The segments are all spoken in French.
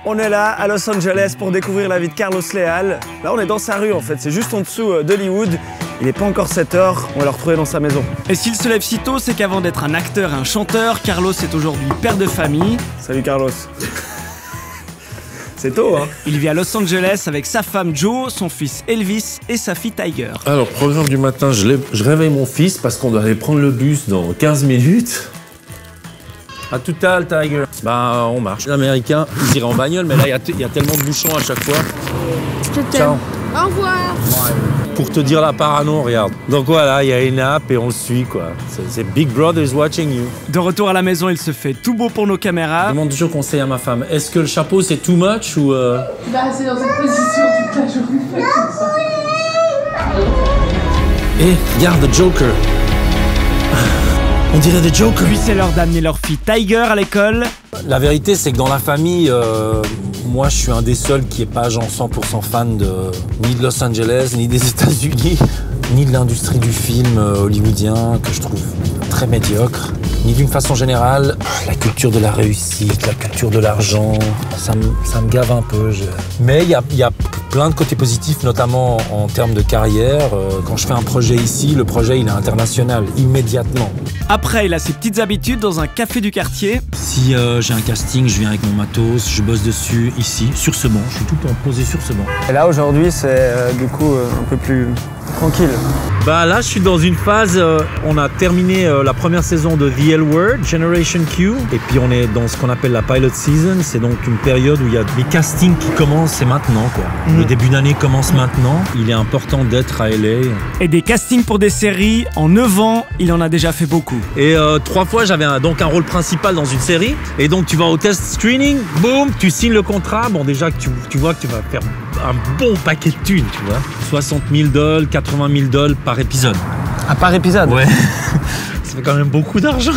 On est là à Los Angeles pour découvrir la vie de Carlos Leal. Là, on est dans sa rue en fait, c'est juste en dessous d'Hollywood. Il n'est pas encore 7 h, on va le retrouver dans sa maison. Et s'il se lève si tôt, c'est qu'avant d'être un acteur et un chanteur, Carlos est aujourd'hui père de famille. Salut Carlos. C'est tôt, hein? Il vit à Los Angeles avec sa femme Jo, son fils Elvis et sa fille Tiger. Alors, programme du matin, je réveille mon fils parce qu'on doit aller prendre le bus dans 15 minutes. À tout à l'heure, Tiger. Bah, on marche. Les Américains, ils iraient en bagnole, mais là, il y a tellement de bouchons à chaque fois. Je t'aime. Au revoir. Pour te dire la parano, regarde. Donc voilà, il y a une app et on le suit, quoi. C'est Big Brother is watching you. De retour à la maison, il se fait tout beau pour nos caméras. Je demande toujours conseil à ma femme. Est-ce que le chapeau, c'est too much ou... Bah, c'est dans cette position toute la journée. Eh, regarde, The Joker. On dirait The Joker. Puis c'est l'heure d'amener leur fille Tiger à l'école. La vérité, c'est que dans la famille, moi, je suis un des seuls qui n'est pas genre 100% fan ni de Los Angeles, ni des États-Unis, ni de l'industrie du film hollywoodien, que je trouve très médiocre, ni d'une façon générale, la culture de la réussite, la culture de l'argent, ça me gave un peu. Mais il y a plein de côtés positifs, notamment en termes de carrière. Quand je fais un projet ici, le projet il est international, immédiatement. Après, il a ses petites habitudes dans un café du quartier. Si j'ai un casting, je viens avec mon matos, je bosse dessus, ici, sur ce banc. Je suis tout le temps posé sur ce banc. Et là, aujourd'hui, c'est du coup un peu plus tranquille. Bah là, je suis dans une phase, on a terminé la première saison de The L Word, Generation Q, et puis on est dans ce qu'on appelle la pilot season. C'est donc une période où il y a les castings qui commencent, c'est maintenant, quoi. Le début d'année commence maintenant. Il est important d'être à LA. Et des castings pour des séries, en 9 ans, il en a déjà fait beaucoup. Et 3 fois, j'avais donc un rôle principal dans une série. Et donc, tu vas au test screening, boum, tu signes le contrat. Bon, déjà, que tu vois que tu vas faire un bon paquet de thunes, tu vois. 60 000 $, 80 000 $ par épisode. Ah, par épisode? Ouais. Ça fait quand même beaucoup d'argent.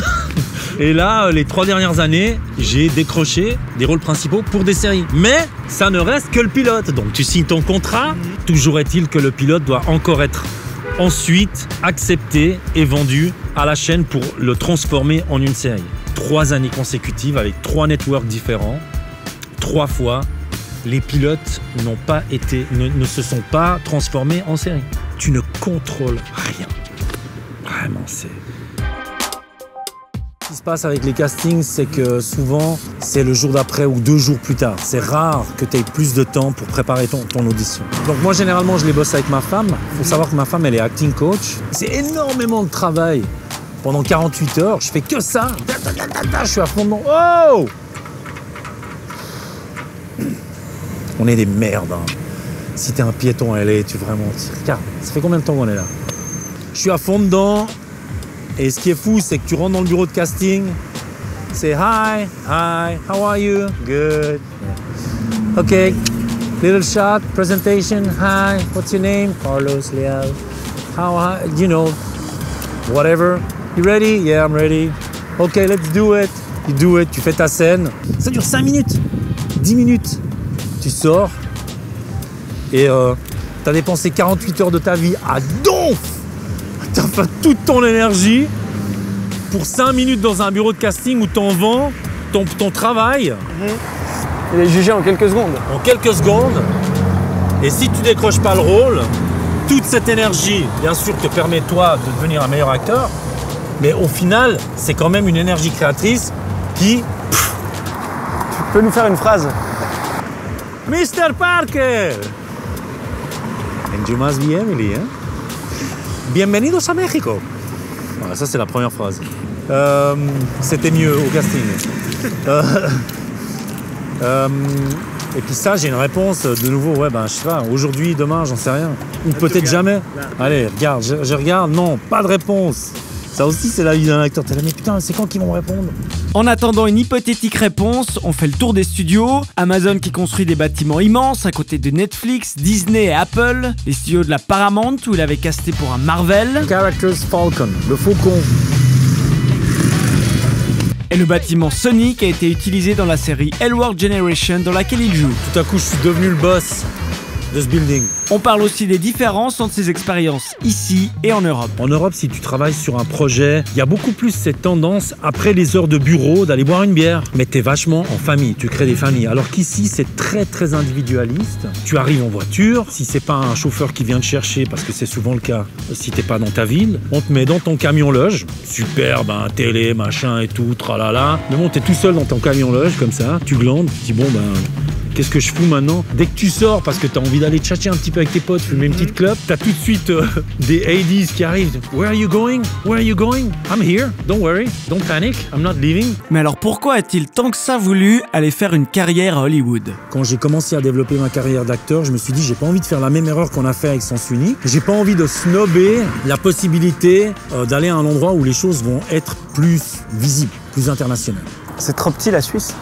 Et là, les 3 dernières années, j'ai décroché des rôles principaux pour des séries. Mais ça ne reste que le pilote. Donc, tu signes ton contrat. Toujours est-il que le pilote doit encore être ensuite accepté et vendu à la chaîne pour le transformer en une série. 3 années consécutives avec 3 networks différents. 3 fois, les pilotes ne se sont pas transformés en série. Tu ne contrôles rien. Vraiment, c'est... Ce qui se passe avec les castings, c'est que souvent, c'est le jour d'après ou 2 jours plus tard. C'est rare que tu aies plus de temps pour préparer ton audition. Donc moi, généralement, je les bosse avec ma femme. Il faut savoir que ma femme, elle est acting coach. C'est énormément de travail. Pendant 48 heures, je fais que ça. Je suis à fond dedans. Oh! On est des merdes. Hein. Si t'es un piéton à LA, regarde, ça fait combien de temps qu'on est là? Je suis à fond dedans. Et ce qui est fou, c'est que tu rentres dans le bureau de casting, c'est hi, how are you? Good. Yeah. Okay, little shot, presentation, hi, what's your name? Carlos Leal. You know, whatever. You ready? Yeah, I'm ready. Okay, let's do it. You do it, tu fais ta scène. Ça dure 5 minutes, 10 minutes. Tu sors et t'as dépensé 48 heures de ta vie à donf. T'as fait toute ton énergie pour 5 minutes dans un bureau de casting où t'en vends ton travail. Il est jugé en quelques secondes. En quelques secondes. Et si tu décroches pas le rôle, toute cette énergie, bien sûr, te permet toi de devenir un meilleur acteur. Mais au final, c'est quand même une énergie créatrice qui... Tu peux nous faire une phrase? Mr. Parker! And you must be Emily, hein? Bienvenidos a México. Voilà, ça, c'est la première phrase. C'était mieux au casting. Et puis ça, j'ai une réponse de nouveau. Ouais, ben, je sais pas, aujourd'hui, demain, j'en sais rien. Ou peut-être jamais. Allez, regarde, je regarde. Non, pas de réponse. Ça aussi, c'est la vie d'un acteur. T'es là, mais putain, c'est quand qu'ils vont répondre? En attendant une hypothétique réponse, on fait le tour des studios. Amazon qui construit des bâtiments immenses à côté de Netflix, Disney et Apple. Les studios de la Paramount où il avait casté pour un Marvel. Characters Falcon, le faucon. Et le bâtiment Sony qui a été utilisé dans la série L Word Generation dans laquelle il joue. Tout à coup, je suis devenu le boss. de ce building. On parle aussi des différences entre ces expériences ici et en Europe. En Europe, si tu travailles sur un projet, il y a beaucoup plus cette tendance, après les heures de bureau, d'aller boire une bière. Mais tu es vachement en famille, tu crées des familles. Alors qu'ici, c'est très très individualiste. Tu arrives en voiture, si c'est pas un chauffeur qui vient te chercher, parce que c'est souvent le cas si t'es pas dans ta ville, on te met dans ton camion loge, super, télé, machin et tout, tralala. Mais bon, t'es tout seul dans ton camion loge, comme ça, tu glandes, tu dis bon qu'est-ce que je fous maintenant? Dès que tu sors, parce que tu as envie d'aller tchatcher un petit peu avec tes potes, fumer une petite clope, tu as tout de suite des ADs qui arrivent. Where are you going? Where are you going? I'm here. Don't worry. Don't panic. I'm not leaving. Mais alors pourquoi a-t-il tant que ça voulu aller faire une carrière à Hollywood? Quand j'ai commencé à développer ma carrière d'acteur, je me suis dit j'ai pas envie de faire la même erreur qu'on a fait avec Sens Unique. J'ai pas envie de snobber la possibilité d'aller à un endroit où les choses vont être plus visibles, plus internationales. C'est trop petit la Suisse.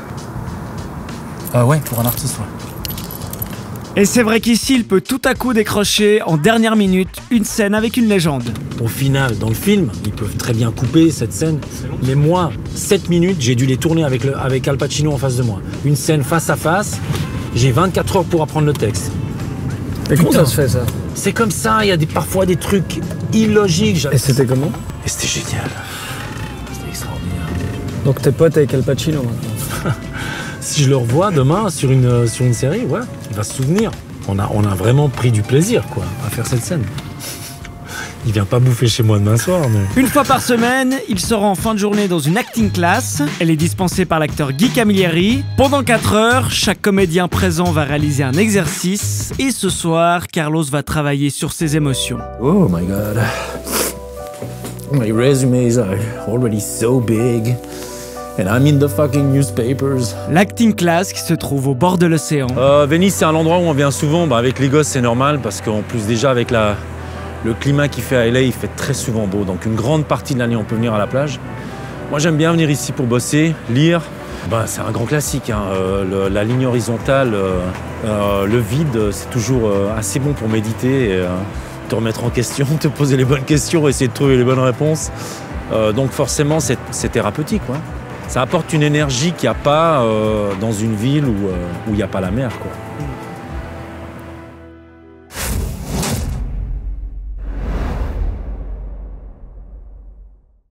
Ouais, pour un artiste, ouais. Et c'est vrai qu'ici, il peut tout à coup décrocher en dernière minute une scène avec une légende. Au final, dans le film, ils peuvent très bien couper cette scène. Mais moi, 7 minutes, j'ai dû les tourner avec Al Pacino en face de moi. Une scène face à face, j'ai 24 heures pour apprendre le texte. Et comment ça se fait ça? C'est comme ça, il y a parfois des trucs illogiques. Et c'était comment? Et c'était génial. C'était extraordinaire. Donc t'es pote avec Al Pacino maintenant? Si je le revois demain sur une série, ouais, il va se souvenir. On a vraiment pris du plaisir, quoi, à faire cette scène. Il vient pas bouffer chez moi demain soir, mais... Une fois par semaine, il sera en fin de journée dans une acting class. Elle est dispensée par l'acteur Guy Camilleri. Pendant 4 heures, chaque comédien présent va réaliser un exercice. Et ce soir, Carlos va travailler sur ses émotions. Oh my god. My resume is already so big. And I'm in the fucking newspapers. L'acting class qui se trouve au bord de l'océan. Venise, c'est un endroit où on vient souvent. Avec les gosses, c'est normal parce qu'en plus déjà avec le climat qu'il fait à LA, il fait très souvent beau. Donc une grande partie de l'année, on peut venir à la plage. Moi, j'aime bien venir ici pour bosser, lire. C'est un grand classique, hein. La ligne horizontale, le vide, c'est toujours assez bon pour méditer et te remettre en question, te poser les bonnes questions, essayer de trouver les bonnes réponses. Donc forcément, c'est thérapeutique, quoi. Ça apporte une énergie qu'il n'y a pas dans une ville où il n'y a pas la mer, quoi.